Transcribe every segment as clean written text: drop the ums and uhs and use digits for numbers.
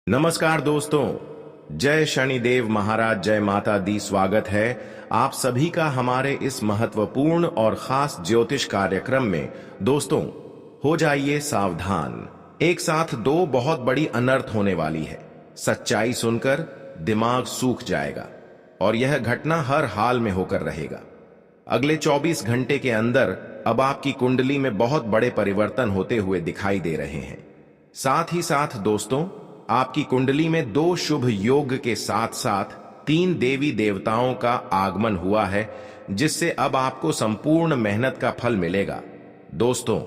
नमस्कार दोस्तों, जय शनिदेव महाराज, जय माता दी। स्वागत है आप सभी का हमारे इस महत्वपूर्ण और खास ज्योतिष कार्यक्रम में। दोस्तों, हो जाइए सावधान, एक साथ दो बहुत बड़ी अनर्थ होने वाली है। सच्चाई सुनकर दिमाग सूख जाएगा और यह घटना हर हाल में होकर रहेगा। अगले 24 घंटे के अंदर अब आपकी कुंडली में बहुत बड़े परिवर्तन होते हुए दिखाई दे रहे हैं। साथ ही साथ दोस्तों, आपकी कुंडली में दो शुभ योग के साथ साथ 3 देवी देवताओं का आगमन हुआ है, जिससे अब आपको संपूर्ण मेहनत का फल मिलेगा। दोस्तों,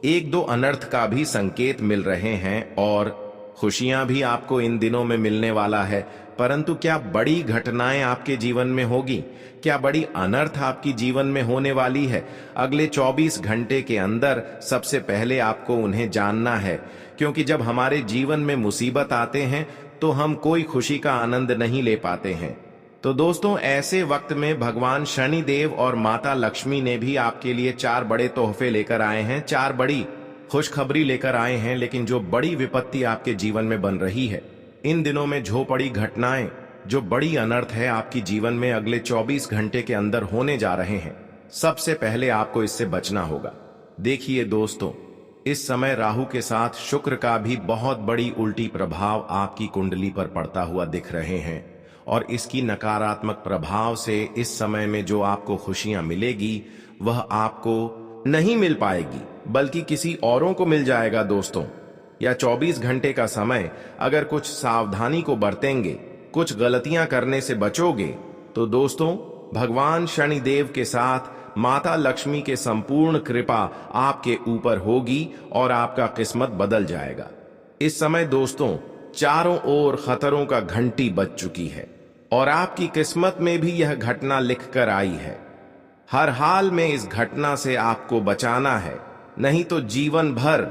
एक दो अनर्थ का भी संकेत मिल रहे हैं और खुशियां भी आपको इन दिनों में मिलने वाला है। परंतु क्या बड़ी घटनाएं आपके जीवन में होगी? क्या बड़ी अनर्थ आपकी जीवन में होने वाली है? अगले 24 घंटे के अंदर सबसे पहले आपको उन्हें जानना है, क्योंकि जब हमारे जीवन में मुसीबत आते हैं तो हम कोई खुशी का आनंद नहीं ले पाते हैं। तो दोस्तों, ऐसे वक्त में भगवान शनिदेव और माता लक्ष्मी ने भी आपके लिए 4 बड़े तोहफे लेकर आए हैं, 4 बड़ी खुशखबरी लेकर आए हैं। लेकिन जो बड़ी विपत्ति आपके जीवन में बन रही है, इन दिनों में जो बड़ी घटनाएं, जो बड़ी अनर्थ है आपकी जीवन में अगले 24 घंटे के अंदर होने जा रहे हैं, सबसे पहले आपको इससे बचना होगा। देखिए दोस्तों, इस समय राहु के साथ शुक्र का भी बहुत बड़ी उल्टी प्रभाव आपकी कुंडली पर पड़ता हुआ दिख रहे हैं और इसकी नकारात्मक प्रभाव से इस समय में जो आपको खुशियां मिलेगी वह आपको नहीं मिल पाएगी, बल्कि किसी औरों को मिल जाएगा। दोस्तों, या 24 घंटे का समय अगर कुछ सावधानी को बरतेंगे, कुछ गलतियां करने से बचोगे, तो दोस्तों भगवान शनिदेव के साथ माता लक्ष्मी के संपूर्ण कृपा आपके ऊपर होगी और आपका किस्मत बदल जाएगा। इस समय दोस्तों चारों ओर खतरों का घंटी बज चुकी है और आपकी किस्मत में भी यह घटना लिख कर आई है। हर हाल में इस घटना से आपको बचाना है, नहीं तो जीवन भर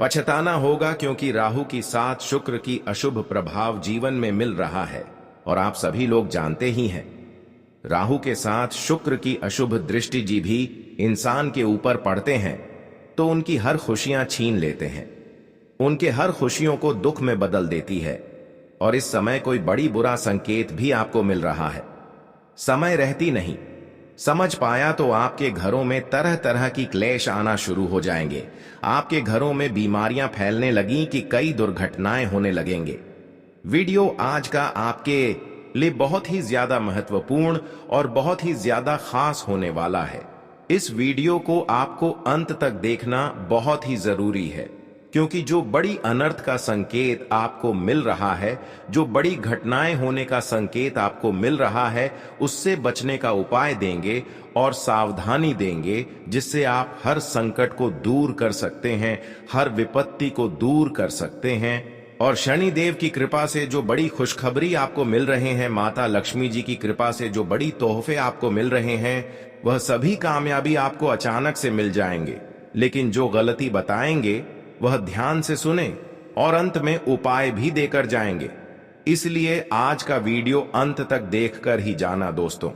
पछताना होगा, क्योंकि राहु की साथ शुक्र की अशुभ प्रभाव जीवन में मिल रहा है और आप सभी लोग जानते ही हैं, राहु के साथ शुक्र की अशुभ दृष्टि जी भी इंसान के ऊपर पड़ते हैं तो उनकी हर खुशियां छीन लेते हैं, उनके हर खुशियों को दुख में बदल देती है। और इस समय कोई बड़ी बुरा संकेत भी आपको मिल रहा है। समय रहती नहीं, समझ पाया तो आपके घरों में तरह तरह की क्लेश आना शुरू हो जाएंगे। आपके घरों में बीमारियां फैलने लगी कि कई दुर्घटनाएं होने लगेंगे। वीडियो आज का आपके लिए बहुत ही ज्यादा महत्वपूर्ण और बहुत ही ज्यादा खास होने वाला है। इस वीडियो को आपको अंत तक देखना बहुत ही जरूरी है, क्योंकि जो बड़ी अनर्थ का संकेत आपको मिल रहा है, जो बड़ी घटनाएं होने का संकेत आपको मिल रहा है, उससे बचने का उपाय देंगे और सावधानी देंगे, जिससे आप हर संकट को दूर कर सकते हैं, हर विपत्ति को दूर कर सकते हैं। और शनिदेव की कृपा से जो बड़ी खुशखबरी आपको मिल रहे हैं, माता लक्ष्मी जी की कृपा से जो बड़ी तोहफे आपको मिल रहे हैं, वह सभी कामयाबी आपको अचानक से मिल जाएंगे। लेकिन जो गलती बताएंगे वह ध्यान से सुने और अंत में उपाय भी देकर जाएंगे। इसलिए आज का वीडियो अंत तक देखकर ही जाना। दोस्तों,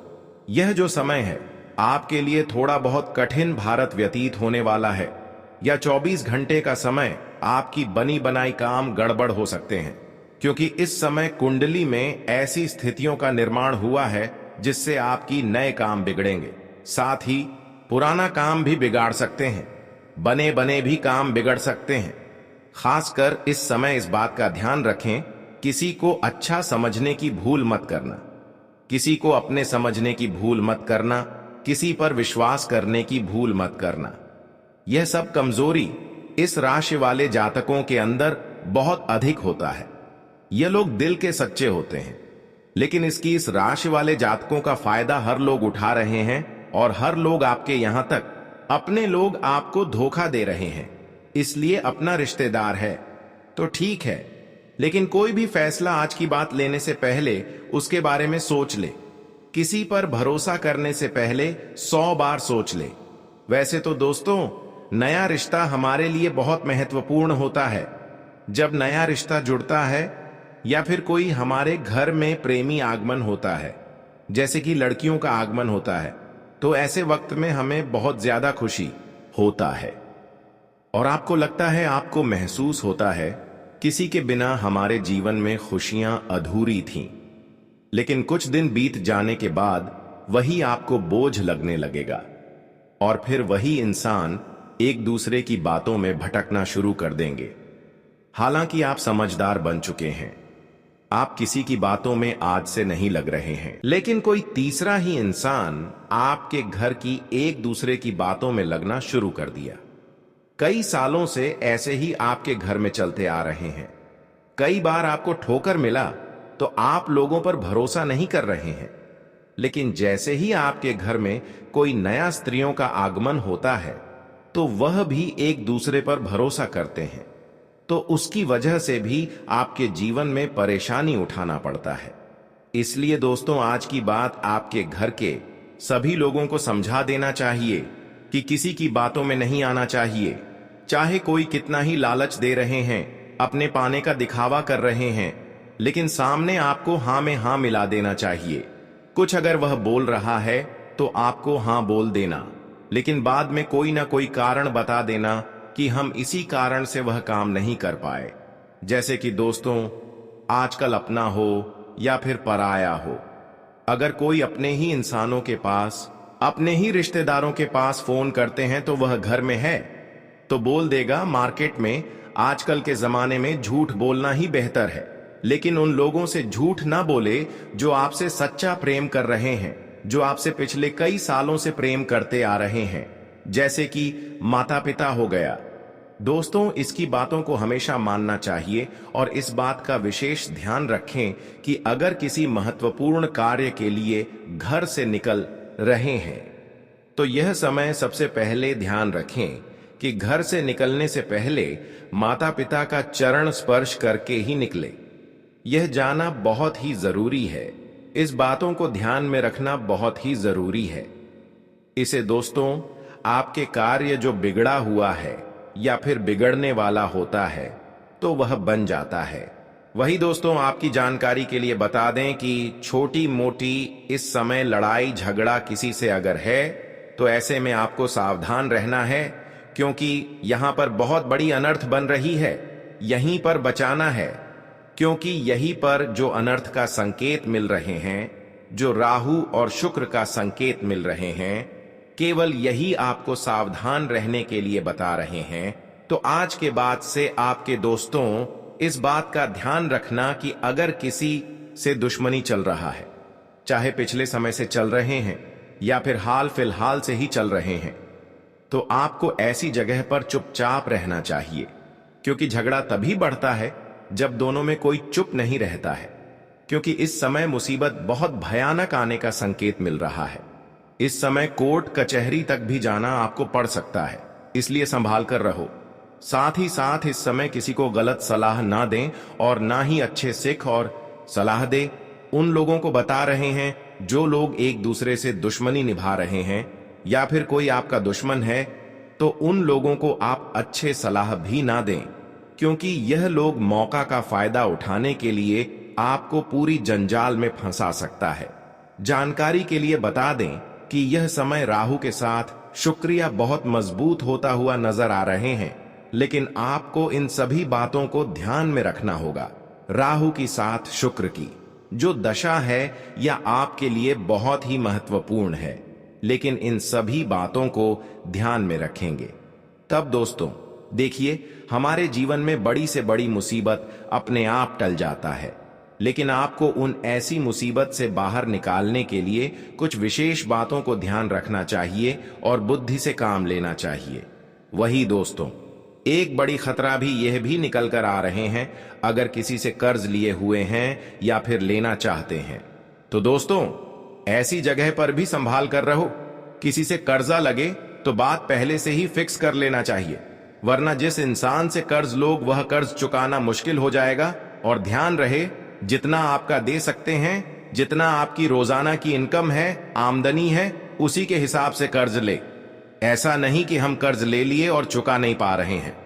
यह जो समय है आपके लिए थोड़ा बहुत कठिन भारत व्यतीत होने वाला है। या 24 घंटे का समय आपकी बनी बनाई काम गड़बड़ हो सकते हैं, क्योंकि इस समय कुंडली में ऐसी स्थितियों का निर्माण हुआ है जिससे आपकी नए काम बिगड़ेंगे, साथ ही पुराना काम भी बिगाड़ सकते हैं, बने बने भी काम बिगड़ सकते हैं। खासकर इस समय इस बात का ध्यान रखें, किसी को अच्छा समझने की भूल मत करना, किसी को अपने समझने की भूल मत करना, किसी पर विश्वास करने की भूल मत करना। यह सब कमजोरी इस राशि वाले जातकों के अंदर बहुत अधिक होता है। यह लोग दिल के सच्चे होते हैं, लेकिन इसकी इस राशि वाले जातकों का फायदा हर लोग उठा रहे हैं और हर लोग आपके यहां तक अपने लोग आपको धोखा दे रहे हैं। इसलिए अपना रिश्तेदार है तो ठीक है, लेकिन कोई भी फैसला आज की बात लेने से पहले उसके बारे में सोच ले। किसी पर भरोसा करने से पहले 100 बार सोच ले। वैसे तो दोस्तों, नया रिश्ता हमारे लिए बहुत महत्वपूर्ण होता है। जब नया रिश्ता जुड़ता है या फिर कोई हमारे घर में प्रेमी आगमन होता है, जैसे कि लड़कियों का आगमन होता है, तो ऐसे वक्त में हमें बहुत ज्यादा खुशी होता है और आपको लगता है, आपको महसूस होता है किसी के बिना हमारे जीवन में खुशियां अधूरी थीं, लेकिन कुछ दिन बीत जाने के बाद वही आपको बोझ लगने लगेगा और फिर वही इंसान एक दूसरे की बातों में भटकना शुरू कर देंगे। हालांकि आप समझदार बन चुके हैं, आप किसी की बातों में आज से नहीं लग रहे हैं, लेकिन कोई तीसरा ही इंसान आपके घर की एक दूसरे की बातों में लगना शुरू कर दिया। कई सालों से ऐसे ही आपके घर में चलते आ रहे हैं। कई बार आपको ठोकर मिला तो आप लोगों पर भरोसा नहीं कर रहे हैं, लेकिन जैसे ही आपके घर में कोई नया स्त्रियों का आगमन होता है तो वह भी एक दूसरे पर भरोसा करते हैं, तो उसकी वजह से भी आपके जीवन में परेशानी उठाना पड़ता है। इसलिए दोस्तों, आज की बात आपके घर के सभी लोगों को समझा देना चाहिए कि किसी की बातों में नहीं आना चाहिए। चाहे कोई कितना ही लालच दे रहे हैं, अपने पाने का दिखावा कर रहे हैं, लेकिन सामने आपको हां में हां मिला देना चाहिए। कुछ अगर वह बोल रहा है तो आपको हां बोल देना, लेकिन बाद में कोई ना कोई कारण बता देना कि हम इसी कारण से वह काम नहीं कर पाए। जैसे कि दोस्तों, आजकल अपना हो या फिर पराया हो, अगर कोई अपने ही इंसानों के पास, अपने ही रिश्तेदारों के पास फोन करते हैं तो वह घर में है, तो बोल देगा मार्केट में आजकल के जमाने में झूठ बोलना ही बेहतर है। लेकिन उन लोगों से झूठ ना बोले जो आपसे सच्चा प्रेम कर रहे हैं, जो आपसे पिछले कई सालों से प्रेम करते आ रहे हैं, जैसे कि माता पिता हो गया। दोस्तों, इसकी बातों को हमेशा मानना चाहिए और इस बात का विशेष ध्यान रखें कि अगर किसी महत्वपूर्ण कार्य के लिए घर से निकल रहे हैं तो यह समय सबसे पहले ध्यान रखें कि घर से निकलने से पहले माता पिता का चरण स्पर्श करके ही निकले। यह जाना बहुत ही जरूरी है। इस बातों को ध्यान में रखना बहुत ही जरूरी है। इसे दोस्तों, आपके कार्य जो बिगड़ा हुआ है या फिर बिगड़ने वाला होता है तो वह बन जाता है। वही दोस्तों, आपकी जानकारी के लिए बता दें कि छोटी मोटी इस समय लड़ाई झगड़ा किसी से अगर है तो ऐसे में आपको सावधान रहना है, क्योंकि यहां पर बहुत बड़ी अनर्थ बन रही है। यहीं पर बचाना है, क्योंकि यहीं पर जो अनर्थ का संकेत मिल रहे हैं, जो राहु और शुक्र का संकेत मिल रहे हैं, केवल यही आपको सावधान रहने के लिए बता रहे हैं। तो आज के बाद से आपके दोस्तों, इस बात का ध्यान रखना कि अगर किसी से दुश्मनी चल रहा है, चाहे पिछले समय से चल रहे हैं या फिर हाल फिलहाल से ही चल रहे हैं, तो आपको ऐसी जगह पर चुपचाप रहना चाहिए, क्योंकि झगड़ा तभी बढ़ता है जब दोनों में कोई चुप नहीं रहता है। क्योंकि इस समय मुसीबत बहुत भयानक आने का संकेत मिल रहा है। इस समय कोर्ट कचहरी तक भी जाना आपको पड़ सकता है, इसलिए संभाल कर रहो। साथ ही साथ इस समय किसी को गलत सलाह ना दें और ना ही अच्छे सिख और सलाह दे। उन लोगों को बता रहे हैं जो लोग एक दूसरे से दुश्मनी निभा रहे हैं या फिर कोई आपका दुश्मन है, तो उन लोगों को आप अच्छे सलाह भी ना दें, क्योंकि यह लोग मौका का फायदा उठाने के लिए आपको पूरी जंजाल में फंसा सकता है। जानकारी के लिए बता दें कि यह समय राहु के साथ शुक्रिया बहुत मजबूत होता हुआ नजर आ रहे हैं, लेकिन आपको इन सभी बातों को ध्यान में रखना होगा। राहु की साथ शुक्र की जो दशा है यह आपके लिए बहुत ही महत्वपूर्ण है, लेकिन इन सभी बातों को ध्यान में रखेंगे तब दोस्तों देखिए, हमारे जीवन में बड़ी से बड़ी मुसीबत अपने आप टल जाता है। लेकिन आपको उन ऐसी मुसीबत से बाहर निकालने के लिए कुछ विशेष बातों को ध्यान रखना चाहिए और बुद्धि से काम लेना चाहिए। वही दोस्तों, एक बड़ी खतरा भी यह भी निकल कर आ रहे हैं, अगर किसी से कर्ज लिए हुए हैं या फिर लेना चाहते हैं तो दोस्तों ऐसी जगह पर भी संभाल कर रहो। किसी से कर्जा लगे तो बात पहले से ही फिक्स कर लेना चाहिए, वरना जिस इंसान से कर्ज लोग वह कर्ज चुकाना मुश्किल हो जाएगा। और ध्यान रहे, जितना आपका दे सकते हैं, जितना आपकी रोजाना की इनकम है, आमदनी है, उसी के हिसाब से कर्ज ले। ऐसा नहीं कि हम कर्ज ले लिए और चुका नहीं पा रहे हैं,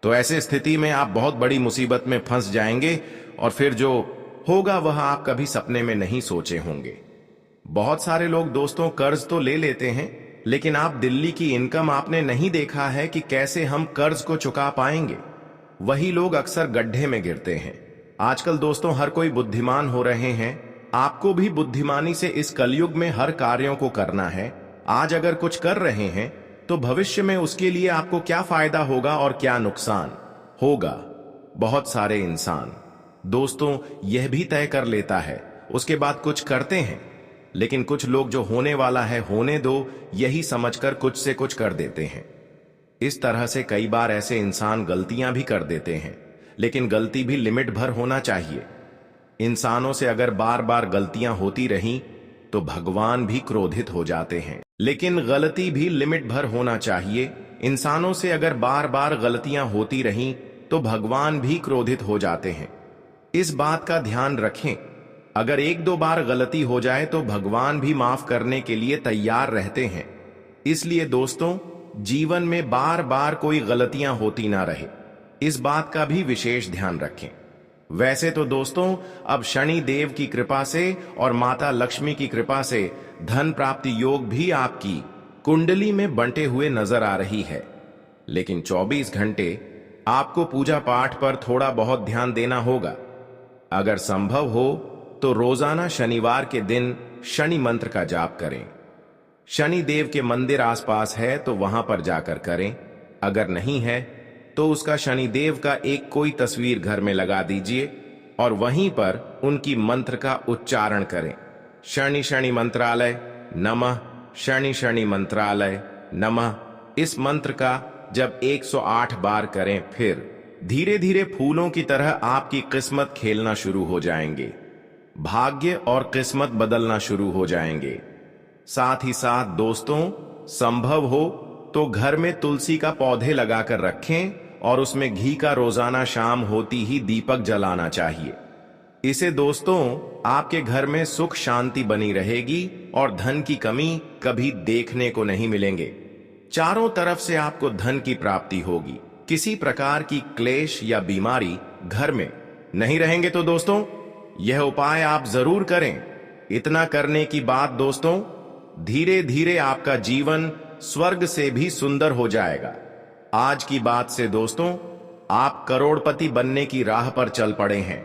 तो ऐसे स्थिति में आप बहुत बड़ी मुसीबत में फंस जाएंगे और फिर जो होगा वह आप कभी सपने में नहीं सोचे होंगे। बहुत सारे लोग दोस्तों कर्ज तो ले लेते हैं, लेकिन आप दिल्ली की इनकम आपने नहीं देखा है कि कैसे हम कर्ज को चुका पाएंगे। वही लोग अक्सर गड्ढे में गिरते हैं। आजकल दोस्तों हर कोई बुद्धिमान हो रहे हैं। आपको भी बुद्धिमानी से इस कलयुग में हर कार्यों को करना है। आज अगर कुछ कर रहे हैं तो भविष्य में उसके लिए आपको क्या फायदा होगा और क्या नुकसान होगा। बहुत सारे इंसान दोस्तों यह भी तय कर लेता है, उसके बाद कुछ करते हैं, लेकिन कुछ लोग जो होने वाला है होने दो यही समझकर कुछ से कुछ कर देते हैं। इस तरह से कई बार ऐसे इंसान गलतियां भी कर देते हैं, लेकिन गलती भी लिमिट भर होना चाहिए। इंसानों से अगर बार बार गलतियां होती रहीं तो भगवान भी क्रोधित हो जाते हैं, लेकिन गलती भी लिमिट भर होना चाहिए। इंसानों से अगर बार बार गलतियां होती रहीं तो भगवान भी क्रोधित हो जाते हैं। इस बात का ध्यान रखें। अगर एक दो बार गलती हो जाए तो भगवान भी माफ करने के लिए तैयार रहते हैं। इसलिए दोस्तों जीवन में बार बार कोई गलतियां होती ना रहे, इस बात का भी विशेष ध्यान रखें। वैसे तो दोस्तों अब शनि देव की कृपा से और माता लक्ष्मी की कृपा से धन प्राप्ति योग भी आपकी कुंडली में बंटे हुए नजर आ रही है, लेकिन 24 घंटे आपको पूजा पाठ पर थोड़ा बहुत ध्यान देना होगा। अगर संभव हो तो रोजाना शनिवार के दिन शनि मंत्र का जाप करें। शनि देव के मंदिर आसपास है तो वहां पर जाकर करें। अगर नहीं है तो उसका शनि देव का एक कोई तस्वीर घर में लगा दीजिए और वहीं पर उनकी मंत्र का उच्चारण करें। शनि शनि मंत्रालय नमः, शनि शनि मंत्रालय नमः। इस मंत्र का जब 108 बार करें, फिर धीरे धीरे फूलों की तरह आपकी किस्मत खेलना शुरू हो जाएंगे। भाग्य और किस्मत बदलना शुरू हो जाएंगे। साथ ही साथ दोस्तों संभव हो तो घर में तुलसी का पौधे लगाकर रखें और उसमें घी का रोजाना शाम होती ही दीपक जलाना चाहिए। इसे दोस्तों आपके घर में सुख शांति बनी रहेगी और धन की कमी कभी देखने को नहीं मिलेंगे। चारों तरफ से आपको धन की प्राप्ति होगी। किसी प्रकार की क्लेश या बीमारी घर में नहीं रहेंगे। तो दोस्तों यह उपाय आप जरूर करें। इतना करने की बात दोस्तों धीरे धीरे आपका जीवन स्वर्ग से भी सुंदर हो जाएगा। आज की बात से दोस्तों आप करोड़पति बनने की राह पर चल पड़े हैं,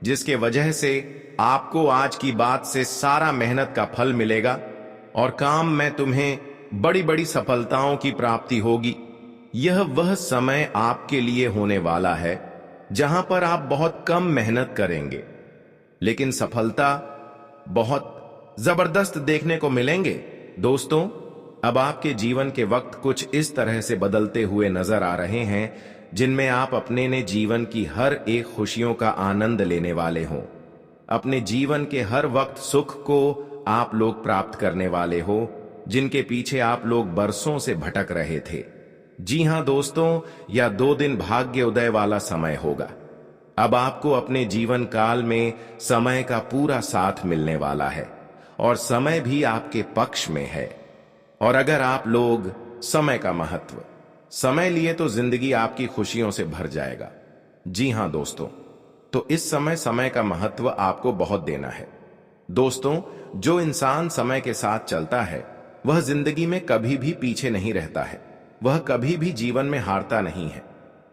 जिसके वजह से आपको आज की बात से सारा मेहनत का फल मिलेगा और काम में तुम्हें बड़ी बड़ी सफलताओं की प्राप्ति होगी। यह वह समय आपके लिए होने वाला है जहां पर आप बहुत कम मेहनत करेंगे, लेकिन सफलता बहुत जबरदस्त देखने को मिलेंगे। दोस्तों अब आपके जीवन के वक्त कुछ इस तरह से बदलते हुए नजर आ रहे हैं जिनमें आप अपने ने जीवन की हर एक खुशियों का आनंद लेने वाले हों। अपने जीवन के हर वक्त सुख को आप लोग प्राप्त करने वाले हो, जिनके पीछे आप लोग बरसों से भटक रहे थे। जी हां दोस्तों, यह 2 दिन भाग्य उदय वाला समय होगा। अब आपको अपने जीवन काल में समय का पूरा साथ मिलने वाला है और समय भी आपके पक्ष में है। और अगर आप लोग समय का महत्व समय लिए तो जिंदगी आपकी खुशियों से भर जाएगा। जी हां दोस्तों, तो इस समय का महत्व आपको बहुत देना है। दोस्तों जो इंसान समय के साथ चलता है वह जिंदगी में कभी भी पीछे नहीं रहता है, वह कभी भी जीवन में हारता नहीं है।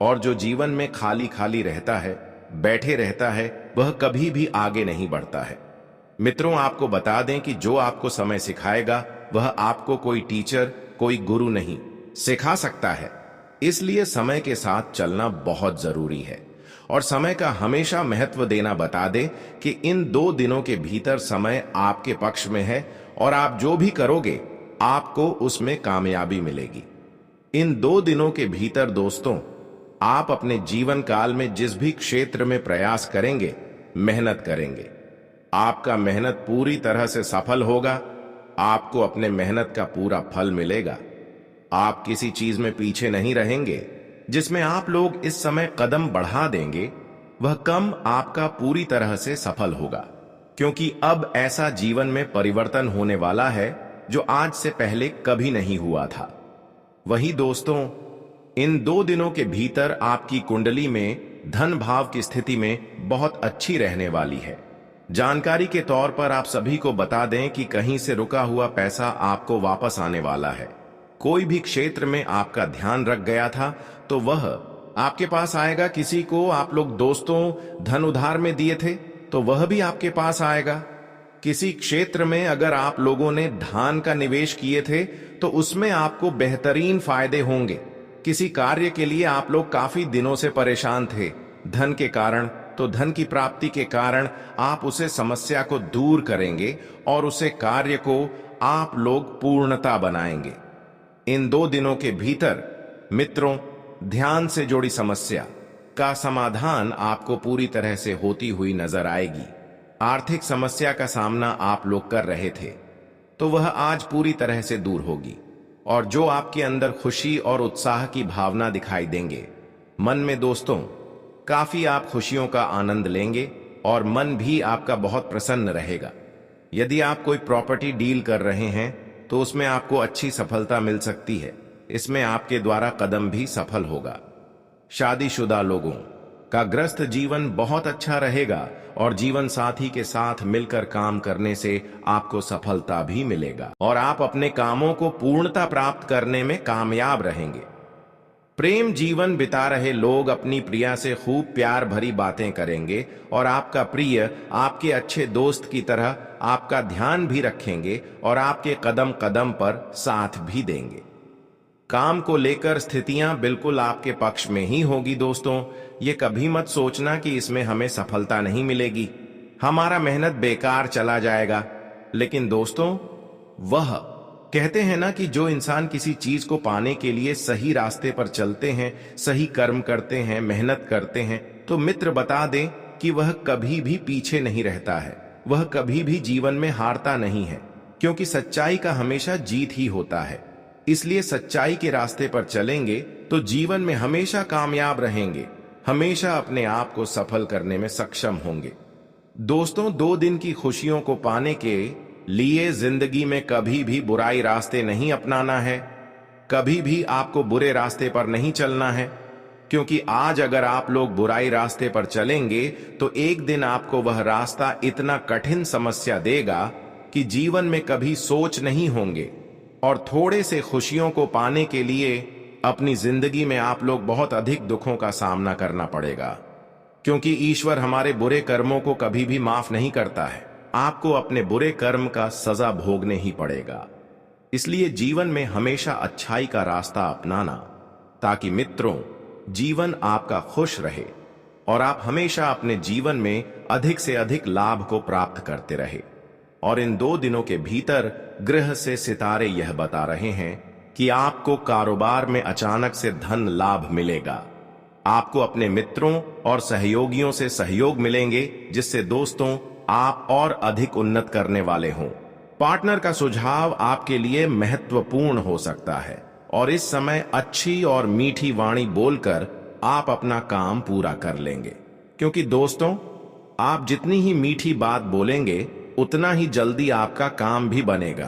और जो जीवन में खाली खाली रहता है, बैठे रहता है, वह कभी भी आगे नहीं बढ़ता है। मित्रों आपको बता दें कि जो आपको समय सिखाएगा वह आपको कोई टीचर, कोई गुरु नहीं सिखा सकता है। इसलिए समय के साथ चलना बहुत जरूरी है और समय का हमेशा महत्व देना बता दे कि इन 2 दिनों के भीतर समय आपके पक्ष में है और आप जो भी करोगे आपको उसमें कामयाबी मिलेगी। इन 2 दिनों के भीतर दोस्तों आप अपने जीवन काल में जिस भी क्षेत्र में प्रयास करेंगे, मेहनत करेंगे, आपका मेहनत पूरी तरह से सफल होगा। आपको अपने मेहनत का पूरा फल मिलेगा। आप किसी चीज में पीछे नहीं रहेंगे। जिसमें आप लोग इस समय कदम बढ़ा देंगे वह कम आपका पूरी तरह से सफल होगा, क्योंकि अब ऐसा जीवन में परिवर्तन होने वाला है जो आज से पहले कभी नहीं हुआ था। वही दोस्तों इन 2 दिनों के भीतर आपकी कुंडली में धन भाव की स्थिति में बहुत अच्छी रहने वाली है। जानकारी के तौर पर आप सभी को बता दें कि कहीं से रुका हुआ पैसा आपको वापस आने वाला है। कोई भी क्षेत्र में आपका ध्यान रख गया था तो वह आपके पास आएगा। किसी को आप लोग दोस्तों धन उधार में दिए थे तो वह भी आपके पास आएगा। किसी क्षेत्र में अगर आप लोगों ने धान का निवेश किए थे तो उसमें आपको बेहतरीन फायदे होंगे। किसी कार्य के लिए आप लोग काफी दिनों से परेशान थे धन के कारण, तो धन की प्राप्ति के कारण आप उसे समस्या को दूर करेंगे और उसे कार्य को आप लोग पूर्णता बनाएंगे। इन 2 दिनों के भीतर मित्रों, ध्यान से जुड़ी समस्या का समाधान आपको पूरी तरह से होती हुई नजर आएगी। आर्थिक समस्या का सामना आप लोग कर रहे थे तो वह आज पूरी तरह से दूर होगी, और जो आपके अंदर खुशी और उत्साह की भावना दिखाई देंगे मन में दोस्तों, काफी आप खुशियों का आनंद लेंगे और मन भी आपका बहुत प्रसन्न रहेगा। यदि आप कोई प्रॉपर्टी डील कर रहे हैं तो उसमें आपको अच्छी सफलता मिल सकती है। इसमें आपके द्वारा कदम भी सफल होगा। शादीशुदा लोगों का ग्रस्त जीवन बहुत अच्छा रहेगा और जीवन साथी के साथ मिलकर काम करने से आपको सफलता भी मिलेगा और आप अपने कामों को पूर्णता प्राप्त करने में कामयाब रहेंगे। प्रेम जीवन बिता रहे लोग अपनी प्रिया से खूब प्यार भरी बातें करेंगे और आपका प्रिय आपके अच्छे दोस्त की तरह आपका ध्यान भी रखेंगे और आपके कदम कदम पर साथ भी देंगे। काम को लेकर स्थितियां बिल्कुल आपके पक्ष में ही होगी दोस्तों। ये कभी मत सोचना कि इसमें हमें सफलता नहीं मिलेगी, हमारा मेहनत बेकार चला जाएगा। लेकिन दोस्तों, वह कहते हैं ना कि जो इंसान किसी चीज को पाने के लिए सही रास्ते पर चलते हैं, सही कर्म करते हैं, मेहनत करते हैं, तो मित्र बता दें कि वह कभी भी पीछे नहीं रहता है, वह कभी भी जीवन में हारता नहीं है, क्योंकि सच्चाई का हमेशा जीत ही होता है। इसलिए सच्चाई के रास्ते पर चलेंगे तो जीवन में हमेशा कामयाब रहेंगे, हमेशा अपने आप को सफल करने में सक्षम होंगे। दोस्तों, 2 दिन की खुशियों को पाने के लिए जिंदगी में कभी भी बुराई रास्ते नहीं अपनाना है, कभी भी आपको बुरे रास्ते पर नहीं चलना है, क्योंकि आज अगर आप लोग बुराई रास्ते पर चलेंगे तो एक दिन आपको वह रास्ता इतना कठिन समस्या देगा कि जीवन में कभी सोच नहीं होंगे, और थोड़े से खुशियों को पाने के लिए अपनी जिंदगी में आप लोग बहुत अधिक दुखों का सामना करना पड़ेगा, क्योंकि ईश्वर हमारे बुरे कर्मों को कभी भी माफ नहीं करता है। आपको अपने बुरे कर्म का सजा भोगने ही पड़ेगा। इसलिए जीवन में हमेशा अच्छाई का रास्ता अपनाना, ताकि मित्रों जीवन आपका खुश रहे और आप हमेशा अपने जीवन में अधिक से अधिक लाभ को प्राप्त करते रहे। और इन 2 दिनों के भीतर ग्रह से सितारे यह बता रहे हैं कि आपको कारोबार में अचानक से धन लाभ मिलेगा। आपको अपने मित्रों और सहयोगियों से सहयोग मिलेंगे, जिससे दोस्तों आप और अधिक उन्नत करने वाले हों। पार्टनर का सुझाव आपके लिए महत्वपूर्ण हो सकता है और इस समय अच्छी और मीठी वाणी बोलकर आप अपना काम पूरा कर लेंगे, क्योंकि दोस्तों आप जितनी ही मीठी बात बोलेंगे उतना ही जल्दी आपका काम भी बनेगा।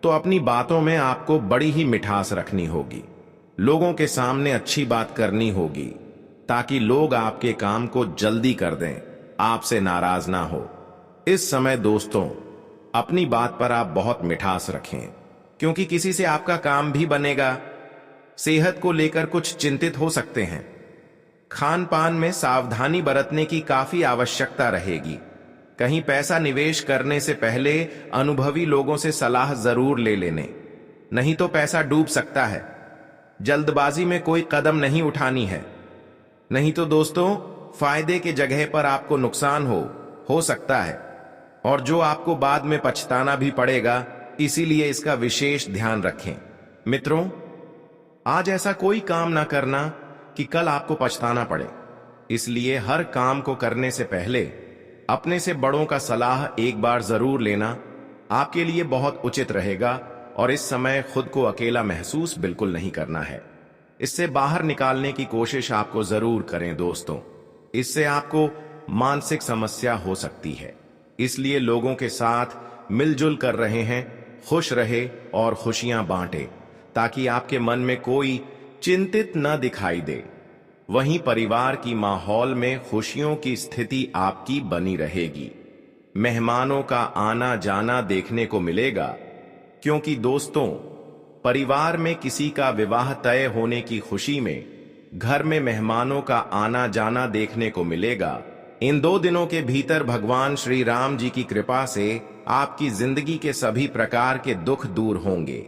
तो अपनी बातों में आपको बड़ी ही मिठास रखनी होगी, लोगों के सामने अच्छी बात करनी होगी, ताकि लोग आपके काम को जल्दी कर दें, आपसे नाराज ना हो। इस समय दोस्तों अपनी बात पर आप बहुत मिठास रखें, क्योंकि किसी से आपका काम भी बनेगा। सेहत को लेकर कुछ चिंतित हो सकते हैं। खान पान में सावधानी बरतने की काफी आवश्यकता रहेगी। कहीं पैसा निवेश करने से पहले अनुभवी लोगों से सलाह जरूर ले लेने, नहीं तो पैसा डूब सकता है। जल्दबाजी में कोई कदम नहीं उठानी है, नहीं तो दोस्तों फायदे के जगह पर आपको नुकसान हो सकता है, और जो आपको बाद में पछताना भी पड़ेगा। इसीलिए इसका विशेष ध्यान रखें। मित्रों, आज ऐसा कोई काम ना करना कि कल आपको पछताना पड़े। इसलिए हर काम को करने से पहले अपने से बड़ों का सलाह एक बार जरूर लेना आपके लिए बहुत उचित रहेगा, और इस समय खुद को अकेला महसूस बिल्कुल नहीं करना है। इससे बाहर निकालने की कोशिश आपको जरूर करें दोस्तों। इससे आपको मानसिक समस्या हो सकती है। इसलिए लोगों के साथ मिलजुल कर रहे हैं, खुश रहे और खुशियां बांटे, ताकि आपके मन में कोई चिंतित न दिखाई दे। वहीं परिवार की माहौल में खुशियों की स्थिति आपकी बनी रहेगी। मेहमानों का आना जाना देखने को मिलेगा, क्योंकि दोस्तों परिवार में किसी का विवाह तय होने की खुशी में घर में मेहमानों का आना जाना देखने को मिलेगा। इन 2 दिनों के भीतर भगवान श्री राम जी की कृपा से आपकी जिंदगी के सभी प्रकार के दुख दूर होंगे,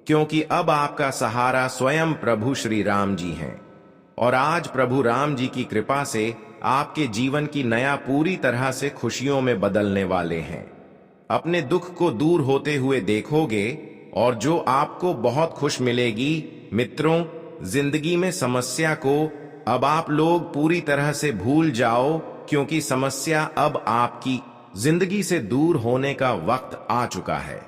क्योंकि अब आपका सहारा स्वयं प्रभु श्री राम जी हैं। और आज प्रभु राम जी की कृपा से आपके जीवन की नया पूरी तरह से खुशियों में बदलने वाले हैं। अपने दुख को दूर होते हुए देखोगे और जो आपको बहुत खुश मिलेगी। मित्रों, जिंदगी में समस्या को अब आप लोग पूरी तरह से भूल जाओ, क्योंकि समस्या अब आपकी जिंदगी से दूर होने का वक्त आ चुका है।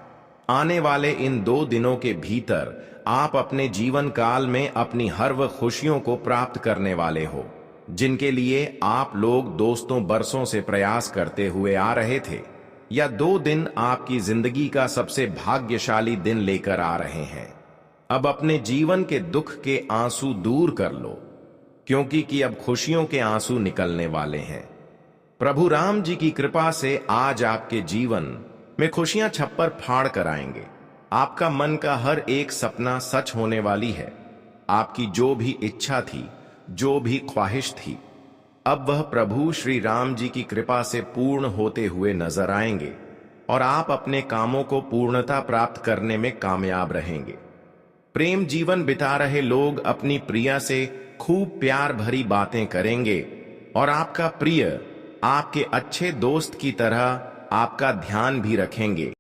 आने वाले इन 2 दिनों के भीतर आप अपने जीवन काल में अपनी हर वह खुशियों को प्राप्त करने वाले हो, जिनके लिए आप लोग दोस्तों बरसों से प्रयास करते हुए आ रहे थे। या 2 दिन आपकी जिंदगी का सबसे भाग्यशाली दिन लेकर आ रहे हैं। अब अपने जीवन के दुख के आंसू दूर कर लो, क्योंकि अब खुशियों के आंसू निकलने वाले हैं। प्रभु राम जी की कृपा से आज आपके जीवन में खुशियां छप्पर फाड़ कर आएंगे। आपका मन का हर एक सपना सच होने वाली है। आपकी जो भी इच्छा थी, जो भी ख्वाहिश थी, अब वह प्रभु श्री राम जी की कृपा से पूर्ण होते हुए नजर आएंगे और आप अपने कामों को पूर्णता प्राप्त करने में कामयाब रहेंगे। प्रेम जीवन बिता रहे लोग अपनी प्रिया से खूब प्यार भरी बातें करेंगे और आपका प्रिय आपके अच्छे दोस्त की तरह आपका ध्यान भी रखेंगे।